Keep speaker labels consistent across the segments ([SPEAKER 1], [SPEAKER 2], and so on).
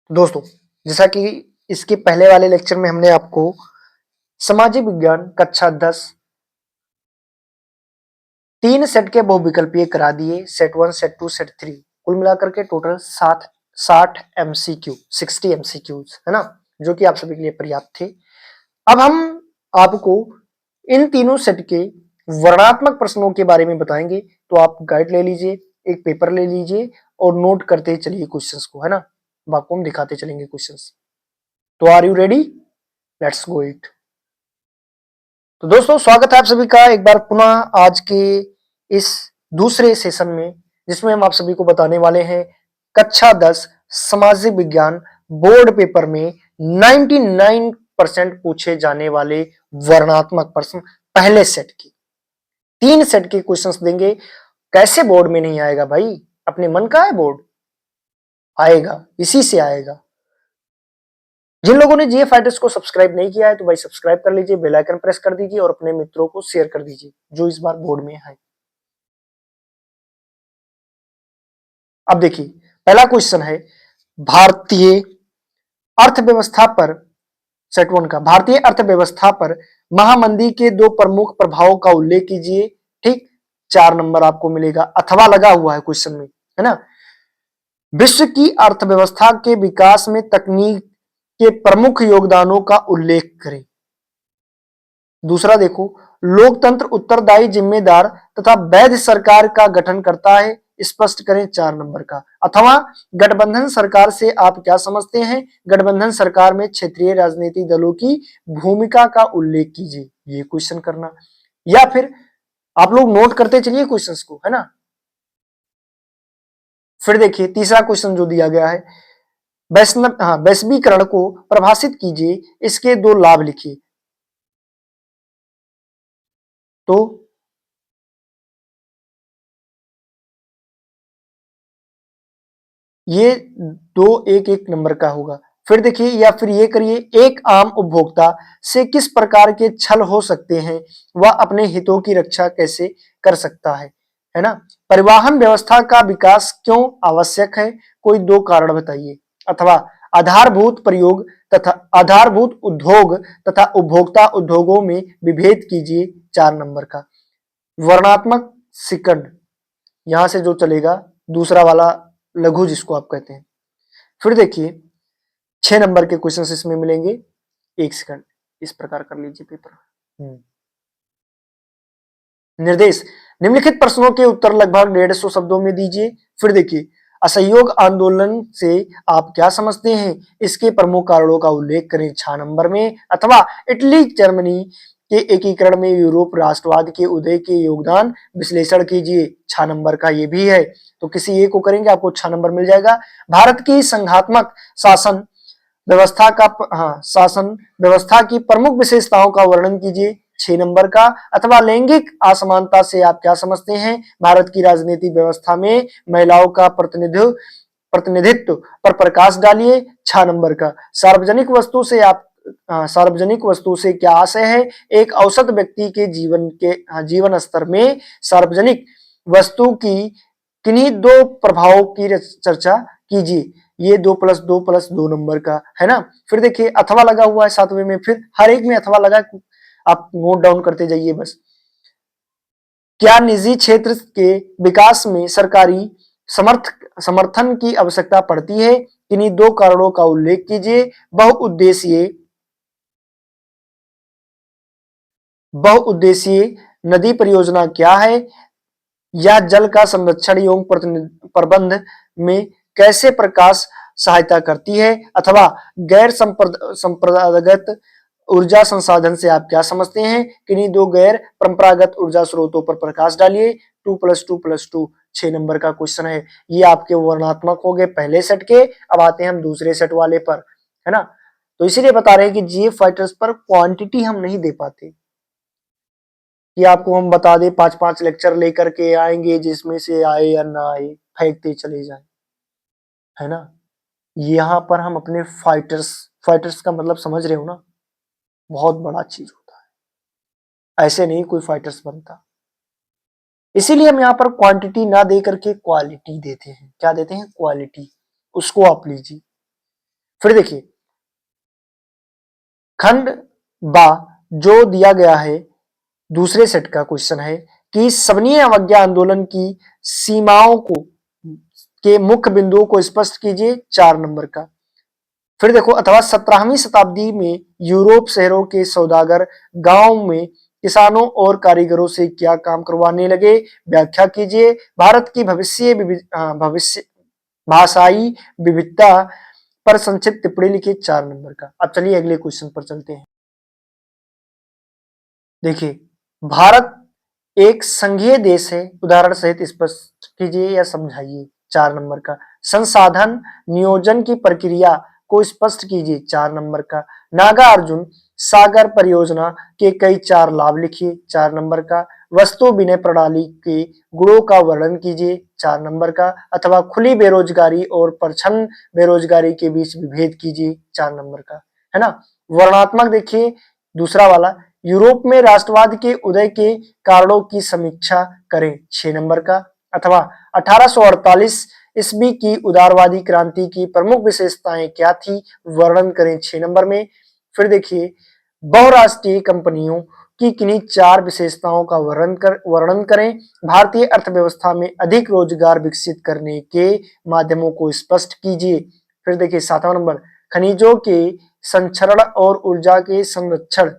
[SPEAKER 1] तो दोस्तों, जैसा कि इसके पहले वाले लेक्चर में हमने आपको सामाजिक विज्ञान कक्षा 10 तीन सेट के बहुविकल्पीय करा दिए, सेट 1, सेट 2, सेट 3, कुल मिलाकर के टोटल 60 एमसीक्यू, 60 एमसीक्यूज है ना, जो कि आप सभी के लिए पर्याप्त थे। अब हम आपको इन तीनों सेट के वर्णनात्मक प्रश्नों के बारे में बताएंगे, तो आप गाइड ले लीजिए, एक पेपर ले लीजिए और नोट करते चलिए क्वेश्चंस को, है ना। अब आपको हम दिखाते चलेंगे क्वेश्चंस। तो are you ready? Let's go it. तो दोस्तों, स्वागत है आप सभी का एक बार पुनः आज के इस दूसरे सेशन में, जिसमें हम आप सभी को बताने वाले हैं कक्षा 10 सामाजिक विज्ञान बोर्ड पेपर में 99% पूछे जाने वाले वर्णनात्मक प्रश्न पहले सेट के। 3 सेट के क्वेश्चंस देंगे। कैसे बोर्ड में नहीं आएगा भाई? अपने मन का है बोर्ड? आएगा, इसी से आएगा। जिन लोगों ने जीए फाइटर्स को सब्सक्राइब नहीं किया है तो भाई सब्सक्राइब कर लीजिए, बेल आइकन प्रेस कर दीजिए और अपने मित्रों को शेयर कर दीजिए जो इस बार बोर्ड में है। अब देखिए, पहला क्वेश्चन है भारतीय अर्थव्यवस्था पर, सेट 1 का, भारतीय अर्थव्यवस्था पर महामंदी के 2 प्रमुख प्रभावों का उल्लेख कीजिए। ठीक, 4 नंबर आपको मिलेगा, अथवा लगा हुआ है क्वेश्चन में, है ना। विश्व की अर्थव्यवस्था के विकास में तकनीक के प्रमुख योगदानों का उल्लेख करें। दूसरा देखो, लोकतंत्र उत्तरदायी, जिम्मेदार तथा वैध सरकार का गठन करता है, स्पष्ट करें, 4 नंबर का। अथवा गठबंधन सरकार से आप क्या समझते हैं? गठबंधन सरकार में क्षेत्रीय राजनीतिक दलों की भूमिका का उल्लेख कीजिए, ये क्वेश्चन करना। या फिर आप लोग नोट करते चलिए क्वेश्चंस को, है ना। फिर देखिए तीसरा क्वेश्चन जो दिया गया है, वैश्वीकरण को परिभाषित कीजिए, इसके 2 लाभ लिखिए। तो ये 2 1 नंबर का होगा। फिर देखिए, या फिर ये करिए, एक आम उपभोक्ता से किस प्रकार के छल हो सकते हैं, वह अपने हितों की रक्षा कैसे कर सकता है ना। परिवहन व्यवस्था का विकास क्यों आवश्यक है, कोई 2 कारण बताइए। अथवा आधारभूत प्रयोग तथा आधारभूत उद्योग तथा उपभोक्ता उद्योगों में विभेद कीजिए, 4 नंबर का। वर्णात्मक सिकंड यहां से जो चलेगा, दूसरा वाला लघु जिसको आप कहते हैं। फिर देखिए 6 नंबर के क्वेश्चन इसमें मिलेंगे, 1 सेकंड, इस प्रकार कर लीजिए पेपर। निर्देश, निम्नलिखित प्रश्नों के उत्तर लगभग 150 शब्दों में दीजिए। फिर देखिए, असहयोग आंदोलन से आप क्या समझते हैं, इसके प्रमुख कारणों का उल्लेख करें, 6 नंबर में। अथवा इटली जर्मनी के एकीकरण में यूरोप राष्ट्रवाद के उदय के योगदान विश्लेषण कीजिए, 6 नंबर का ये भी है। तो किसी एक को करेंगे, आपको 6 नंबर मिल जाएगा। भारत की संघात्मक शासन व्यवस्था का, शासन व्यवस्था की प्रमुख विशेषताओं का वर्णन कीजिए, 6 नंबर का। अथवा लैंगिक असमानता से आप क्या समझते हैं, भारत की राजनीतिक व्यवस्था में महिलाओं का प्रतिनिधित्व पर प्रकाश डालिए, 6 नंबर का। सार्वजनिक वस्तु से क्या आशय है, एक औसत व्यक्ति के जीवन स्तर में सार्वजनिक वस्तु की किन्हीं 2 प्रभावों की चर्चा कीजिए, ये 2+2+2 नंबर का, है ना। फिर देखिए, अथवा लगा हुआ है 7वें में, फिर हर एक में अथवा लगा, आप नोट डाउन करते जाइए बस। क्या निजी क्षेत्र के विकास में सरकारी समर्थन की आवश्यकता पड़ती है, किन्हीं 2 कारणों का उल्लेख कीजिए। बहुउद्देशीय नदी परियोजना क्या है, या जल का संरक्षण एवं प्रबंध में कैसे प्रकाश सहायता करती है। अथवा गैर संप्रदायगत ऊर्जा संसाधन से आप क्या समझते हैं, किन्हीं 2 गैर परंपरागत ऊर्जा स्रोतों पर प्रकाश डालिए, 2+2+2, 6 नंबर का क्वेश्चन है। ये आपके वर्णनात्मक हो गए पहले सेट के। अब आते हैं हम दूसरे सेट वाले पर, है ना। तो इसीलिए बता रहे हैं कि जीए फाइटर्स पर क्वांटिटी हम नहीं दे पाते कि आपको हम बता दें 5-5 लेक्चर लेकर के आएंगे, जिसमें से आए या ना आए फेंकते चले जाए, है ना। यहाँ पर हम अपने फाइटर्स का मतलब समझ रहे हो ना, बहुत बड़ा चीज होता है, ऐसे नहीं कोई फाइटर्स बनता। इसीलिए हम यहाँ पर क्वांटिटी ना दे करके क्वालिटी देते हैं। क्या देते हैं? क्वालिटी। उसको आप लीजिए। फिर देखिए खंड बा जो दिया गया है दूसरे सेट का क्वेश्चन है कि सवनीय अवज्ञा आंदोलन की सीमाओं को के मुख्य बिंदुओं को स्पष्ट कीजिए, 4 नंबर का। फिर देखो अथवा 17वीं शताब्दी में यूरोप शहरों के सौदागर गांव में किसानों और कारीगरों से क्या काम करवाने लगे, व्याख्या कीजिए। भारत की भविष्य भाषाई विविधता पर संक्षिप्त टिप्पणी लिखिए, 4 नंबर का। अब चलिए अगले क्वेश्चन पर चलते हैं। देखिए भारत एक संघीय देश है, उदाहरण सहित स्पष्ट कीजिए या समझाइए, 4 नंबर का। संसाधन नियोजन की प्रक्रिया को स्पष्ट कीजिए, 4 नंबर का। नागा अर्जुन सागर परियोजना के कई 4 लाभ लिखिए, 4 नंबर का। वस्तु विनय प्रणाली के गुणों का वर्णन कीजिए, 4 नंबर का। अथवा खुली बेरोजगारी और प्रच्छन्न बेरोजगारी के बीच विभेद कीजिए, 4 नंबर का, है ना। वर्णात्मक देखिए दूसरा वाला, यूरोप में राष्ट्रवाद के उदय के कारणों की समीक्षा करें, 6 नंबर का। अथवा 1848 ईस्वी की उदारवादी क्रांति की प्रमुख विशेषताएं क्या थी, वर्णन करें, 6 नंबर में। फिर देखिए बहुराष्ट्रीय कंपनियों की किन्हीं 4 विशेषताओं का वर्णन करें। भारतीय अर्थव्यवस्था में अधिक रोजगार विकसित करने के माध्यमों को स्पष्ट कीजिए। फिर देखिए 7वां नंबर, खनिजों के संरक्षण और ऊर्जा के संरक्षण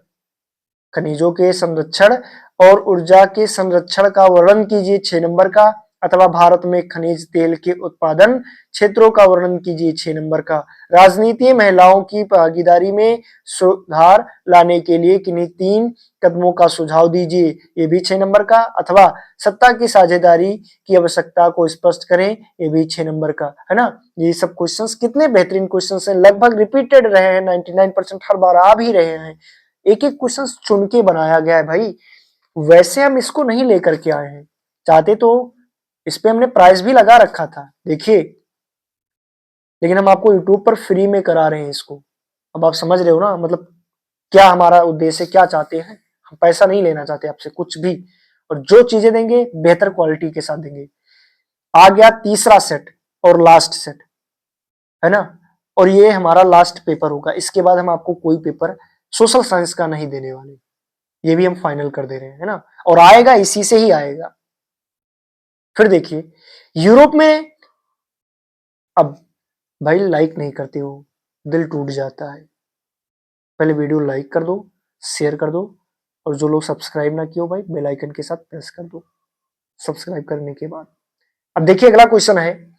[SPEAKER 1] खनिजों के संरक्षण और ऊर्जा के संरक्षण का वर्णन कीजिए, 6 नंबर का। अथवा भारत में खनिज तेल के उत्पादन क्षेत्रों का वर्णन कीजिए, 6 नंबर का। राजनीति महिलाओं की भागीदारी में सुधार लाने के लिए किन्हीं 3 कदमों का सुझाव दीजिए, ये भी 6 नंबर का। अथवा सत्ता की साझेदारी की आवश्यकता को स्पष्ट करें, ये भी 6 नंबर का, है ना। ये सब क्वेश्चंस कितने बेहतरीन क्वेश्चंस हैं, लगभग रिपीटेड रहे हैं, 99% हर बार आ भी रहे हैं। एक एक क्वेश्चन चुन के बनाया गया है भाई, वैसे हम इसको नहीं लेकर के आए हैं। चाहते तो इस पे हमने प्राइस भी लगा रखा था, देखिए, लेकिन हम आपको यूट्यूब पर फ्री में करा रहे हैं इसको। अब आप समझ रहे हो ना, मतलब क्या हमारा उद्देश्य, क्या चाहते हैं। हम पैसा नहीं लेना चाहते आपसे कुछ भी, और जो चीजें देंगे बेहतर क्वालिटी के साथ देंगे। आ गया तीसरा सेट और लास्ट सेट, है ना। और ये हमारा लास्ट पेपर होगा, इसके बाद हम आपको कोई पेपर सोशल साइंस का नहीं देने वाले, ये भी हम फाइनल कर दे रहे हैं, है ना। और आएगा इसी से ही आएगा। फिर देखिए यूरोप में, अब भाई लाइक नहीं करते हो, दिल टूट जाता है। पहले वीडियो लाइक कर दो, शेयर कर दो, और जो लोग सब्सक्राइब ना किए हो भाई बेल आइकन के साथ प्रेस कर दो सब्सक्राइब करने के बाद। अब देखिए अगला क्वेश्चन है,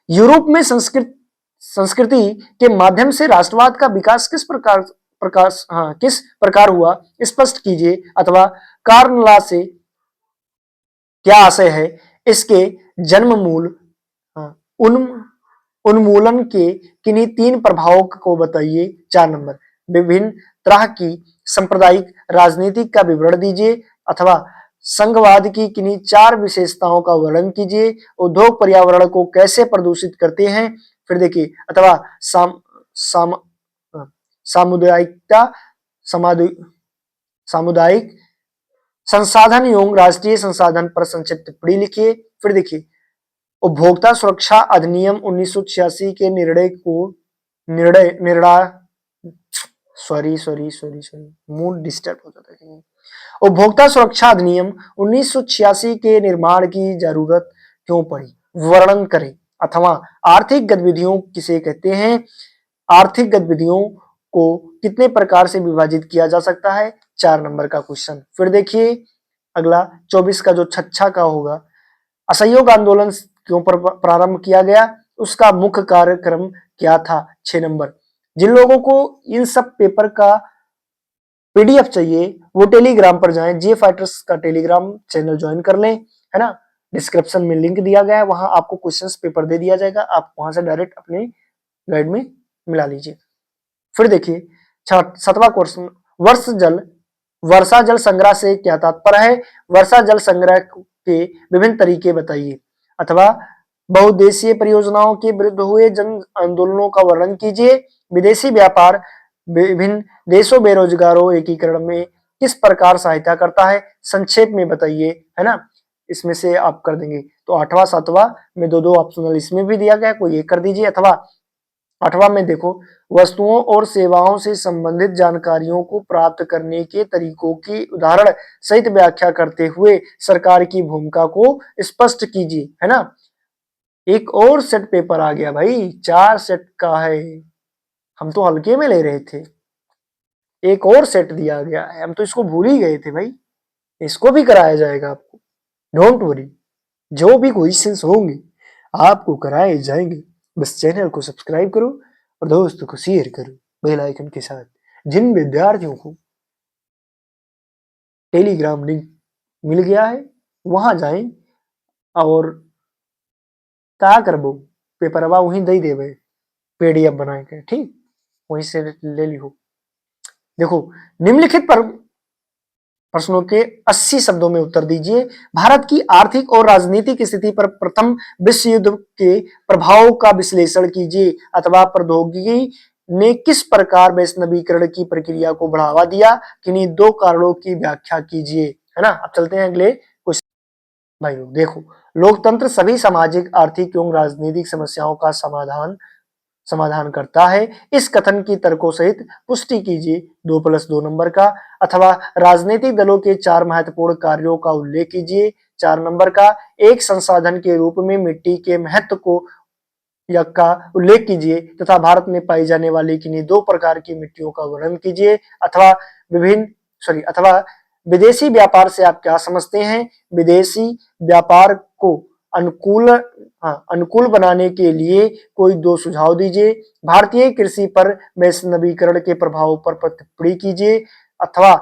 [SPEAKER 1] यूरोप में संस्कृति के माध्यम से राष्ट्रवाद का विकास किस प्रकार हुआ, स्पष्ट कीजिए। अथवा कार्ल लॉ से क्या आशय है, इसके जन्म मूल उन उन्मूलन के किन्हीं 3 प्रभावों को बताइए, 4 नंबर। विभिन्न तरह की सांप्रदायिक राजनीति का विवरण दीजिए। अथवा संघवाद की किन्हीं 4 विशेषताओं का वर्णन कीजिए। उद्योग पर्यावरण को कैसे प्रदूषित करते हैं। फिर देखिए अथवा सामुदायिकता सामुदायिक संसाधन एवं राष्ट्रीय संसाधन पर संक्षिप्त टिप्पणी लिखिए। फिर देखिए उपभोक्ता सुरक्षा अधिनियम 1986 के निर्णय sorry sorry sorry sorry mood disturb हो जाता है। उपभोक्ता सुरक्षा अधिनियम 1986 के निर्माण की जरूरत क्यों पड़ी, वर्णन करें। अथवा आर्थिक गतिविधियों किसे कहते हैं, आर्थिक गतिविधियों को कितने प्रकार से विभाजित किया जा सकता है, 4 नंबर का क्वेश्चन। फिर देखिए अगला 24 का जो छच्छा का होगा, असहयोग आंदोलन क्यों प्रारंभ किया गया, उसका मुख्य कार्यक्रम क्या था, 6 नंबर। जिन लोगों को इन सब पेपर का पीडीएफ चाहिए वो टेलीग्राम पर जाएं, जे फाइटर्स का टेलीग्राम चैनल ज्वाइन कर लें, है ना। डिस्क्रिप्शन में लिंक दिया गया है, वहां आपको क्वेश्चंस पेपर दे दिया जाएगा, आप वहां से डायरेक्ट अपने गाइड में मिला लीजिए। फिर देखिए 7वां क्वेश्चन, वर्षा जल संग्रह से क्या तात्पर्य है, वर्षा जल संग्रह के विभिन्न तरीके बताइए। अथवा बहुउद्देशीय परियोजनाओं के विरुद्ध हुए जन आंदोलनों का वर्णन कीजिए। विदेशी व्यापार विभिन्न देशों बेरोजगारों एकीकरण में किस प्रकार सहायता करता है, संक्षेप में बताइए, है ना। इसमें से आप कर देंगे तो 8वां 7वां में 2-2 ऑप्शनल इसमें भी दिया गया, कोई एक कर दीजिए। अथवा 8वां में देखो, वस्तुओं और सेवाओं से संबंधित जानकारियों को प्राप्त करने के तरीकों की उदाहरण सहित व्याख्या करते हुए सरकार की भूमिका को स्पष्ट कीजिए, है ना। एक और सेट पेपर आ गया भाई, 4 सेट का है, हम तो हल्के में ले रहे थे, एक और सेट दिया गया है, हम तो इसको भूल ही गए थे भाई, इसको भी कराया जाएगा आपको, डोंट वरी, जो भी क्वेश्चंस होंगे आपको कराए जाएंगे। बस चैनल को सब्सक्राइब करो और दोस्तों को शेयर करो बेल आइकन के साथ। जिन विद्यार्थियों को टेलीग्राम लिंक मिल गया है वहां जाएं और क्या करबो, पेपरवा वहीं दे देवे पीडीएफ बना के, ठीक, वहीं से ले लियो। देखो, निम्नलिखित पर प्रश्नों के 80 शब्दों में उत्तर दीजिए। भारत की आर्थिक और राजनीतिक स्थिति पर प्रथम विश्व युद्ध के प्रभाव का विश्लेषण कीजिए, अथवा प्रौद्योगिकी ने किस प्रकार वैश्वीकरण की प्रक्रिया को बढ़ावा दिया, किन्हीं 2 कारणों की व्याख्या कीजिए, है ना। अब चलते हैं अगले क्वेश्चन। भाई देखो, लोकतंत्र सभी सामाजिक, आर्थिक एवं राजनीतिक समस्याओं का समाधान करता है। इस कथन की तर्कों सहित पुष्टि कीजिए 2+2 नंबर का, अथवा राजनीतिक दलों के 4 महत्वपूर्ण कार्यों का उल्लेख कीजिए 4 नंबर का। एक संसाधन के रूप में मिट्टी के महत्व को या का उल्लेख कीजिए, तथा भारत में पाई जाने वाली किन्हीं 2 प्रकार की मिट्टियों का वर्णन कीजिए, अथवा विदेशी व्यापार से आप क्या समझते हैं। विदेशी व्यापार को अनुकूल बनाने के लिए कोई 2 सुझाव दीजिए। भारतीय कृषि पर वैश्वीकरण के प्रभाव पर टिप्पणी कीजिए, अथवा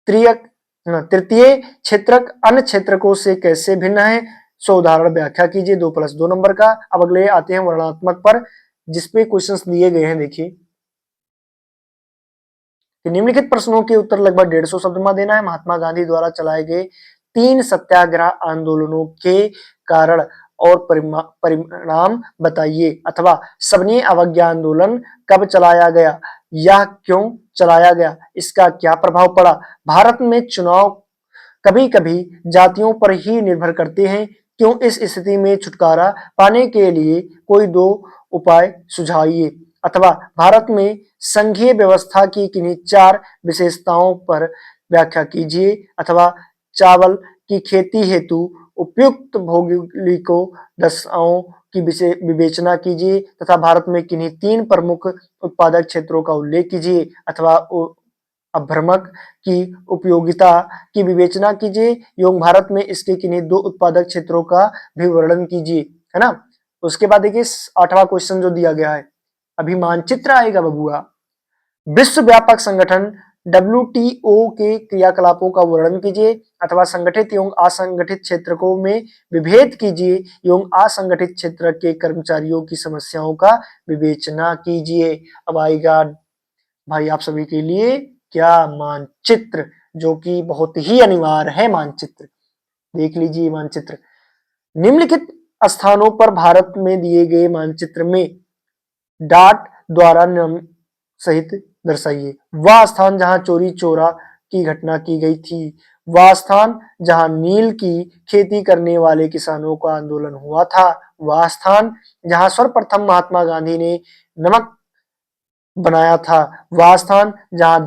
[SPEAKER 1] तृतीय क्षेत्रक अन्य क्षेत्रकों से कैसे भिन्न है, सो उदाहरण व्याख्या कीजिए 2+2 नंबर का। अब अगले आते हैं वर्णनात्मक पर, जिसपे क्वेश्चंस दिए गए हैं। देखिए, निम्नलिखित प्रश्नों के उत्तर लगभग 150 शब्द में देना है। महात्मा गांधी द्वारा चलाए गए 3 सत्याग्रह आंदोलनों के कारण और परिणाम बताइए, अथवा सबनी अवज्ञा आंदोलन कब चलाया गया, यह क्यों चलाया गया, इसका क्या प्रभाव पड़ा। भारत में चुनाव कभी-कभी जातियों पर ही निर्भर करते हैं, क्यों। इस स्थिति में छुटकारा पाने के लिए कोई 2 उपाय सुझाइए, अथवा भारत में संघीय व्यवस्था की किन्हीं 4 विशेषताओं पर व्याख्या कीजिए, अथवा चावल की खेती हेतु उपयुक्त भौगोलिकों दशाओं की विवेचना कीजिए, तथा भारत में किन्हीं 3 प्रमुख उत्पादक क्षेत्रों का उल्लेख कीजिए, अथवा अभ्रमक की उपयोगिता की विवेचना कीजिए, एवं भारत में इसके किन्हीं 2 उत्पादक क्षेत्रों का भी वर्णन कीजिए, है ना। उसके बाद देखिए 8वां क्वेश्चन जो दिया गया है, अभी मानचित्र आएगा बबुआ। विश्व व्यापक संगठन WTO के क्रियाकलापों का वर्णन कीजिए, अथवा संगठित एवं असंगठित क्षेत्रकों में विभेद कीजिए, एवं असंगठित क्षेत्र के कर्मचारियों की समस्याओं का विवेचना कीजिए। अब आएगा भाई आप सभी के लिए क्या, मानचित्र, जो कि बहुत ही अनिवार्य है। मानचित्र देख लीजिए। मानचित्र निम्नलिखित स्थानों पर भारत में दिए गए मानचित्र में डाट द्वारा नाम सहित दर्शाइए। वह स्थान जहां चोरी चोरा की घटना की गई थी, वह स्थान जहां नील की खेती करने वाले किसानों का आंदोलन हुआ था, वह स्थान जहां सर्वप्रथम महात्मा गांधी ने नमक बनाया था, वह स्थान जहां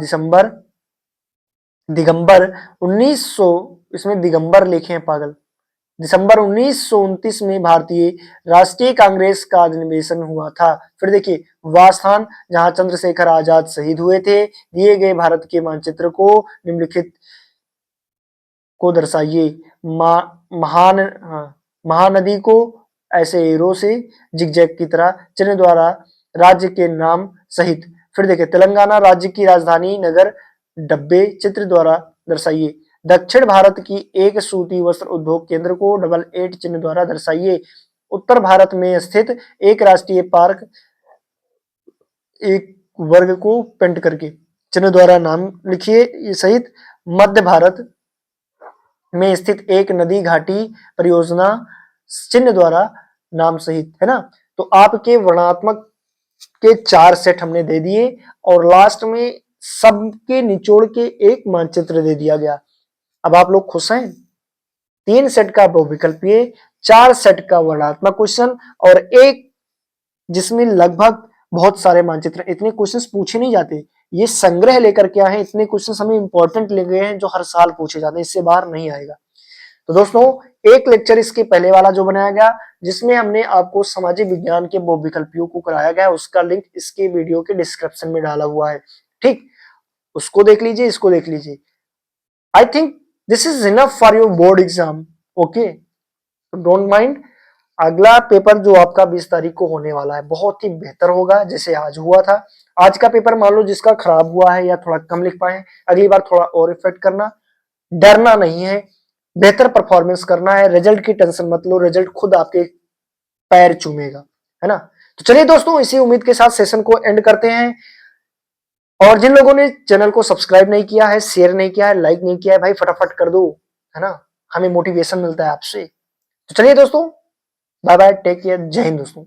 [SPEAKER 1] दिगंबर 1900, इसमें दिगंबर लिखे हैं पागल, दिसंबर 1929 में भारतीय राष्ट्रीय कांग्रेस का अधिवेशन हुआ था। फिर देखिए, वह स्थान जहां चंद्रशेखर आजाद शहीद हुए थे। दिए गए भारत के मानचित्र को निम्नलिखित को दर्शाइए। महानदी को ऐसे एरो से जिगजैग की तरह चिन्ह द्वारा राज्य के नाम सहित। फिर देखिए, तेलंगाना राज्य की राजधानी नगर डब्बे चित्र द्वारा दर्शाइए। दक्षिण भारत की एक सूती वस्त्र उद्योग केंद्र को 88 चिन्ह द्वारा दर्शाइए। उत्तर भारत में स्थित एक राष्ट्रीय पार्क एक वर्ग को पेंट करके चिन्ह द्वारा नाम लिखिए सहित। मध्य भारत में स्थित एक नदी घाटी परियोजना चिन्ह द्वारा नाम सहित, है ना। तो आपके वर्णनात्मक के 4 सेट हमने दे दिए, और लास्ट में सबके निचोड़ के एक मानचित्र दे दिया गया। अब आप लोग खुश हैं। 3 सेट का बहुविकल्पीय, 4 सेट का वर्णनात्मक क्वेश्चन, और एक जिसमें लगभग बहुत सारे मानचित्र, इतने क्वेश्चंस पूछे नहीं जाते। ये संग्रह लेकर के आए हैं, इतने क्वेश्चंस हमें इंपॉर्टेंट ले गए हैं जो हर साल पूछे जाते हैं, इससे बाहर नहीं आएगा। तो दोस्तों एक लेक्चर इसके पहले वाला जो बनाया गया जिसमें हमने आपको सामाजिक विज्ञान के बहुविकल्पियों को कराया गया, उसका लिंक इसके वीडियो के डिस्क्रिप्शन में डाला हुआ है, ठीक, उसको देख लीजिए, इसको देख लीजिए। I think this is enough for your board exam, okay, don't mind. अगला पेपर जो आपका 20 तारीख को होने वाला है बहुत ही बेहतर होगा जैसे आज हुआ था। आज का पेपर मान लो जिसका खराब हुआ है या थोड़ा कम लिख पाए, अगली बार थोड़ा और इफेक्ट करना, डरना नहीं है, बेहतर परफॉर्मेंस करना है, रिजल्ट की टेंशन मत लो, रिजल्ट खुद आपके पैर चूमेगा, है ना। तो चलिए दोस्तों इसी उम्मीद के साथ सेशन को एंड करते हैं। और जिन लोगों ने चैनल को सब्सक्राइब नहीं किया है, शेयर नहीं किया है, लाइक नहीं किया है, भाई फटाफट कर दो, है ना, हमें मोटिवेशन मिलता है आपसे। तो चलिए दोस्तों, बाय बाय, टेक केयर, जय हिंद दोस्तों।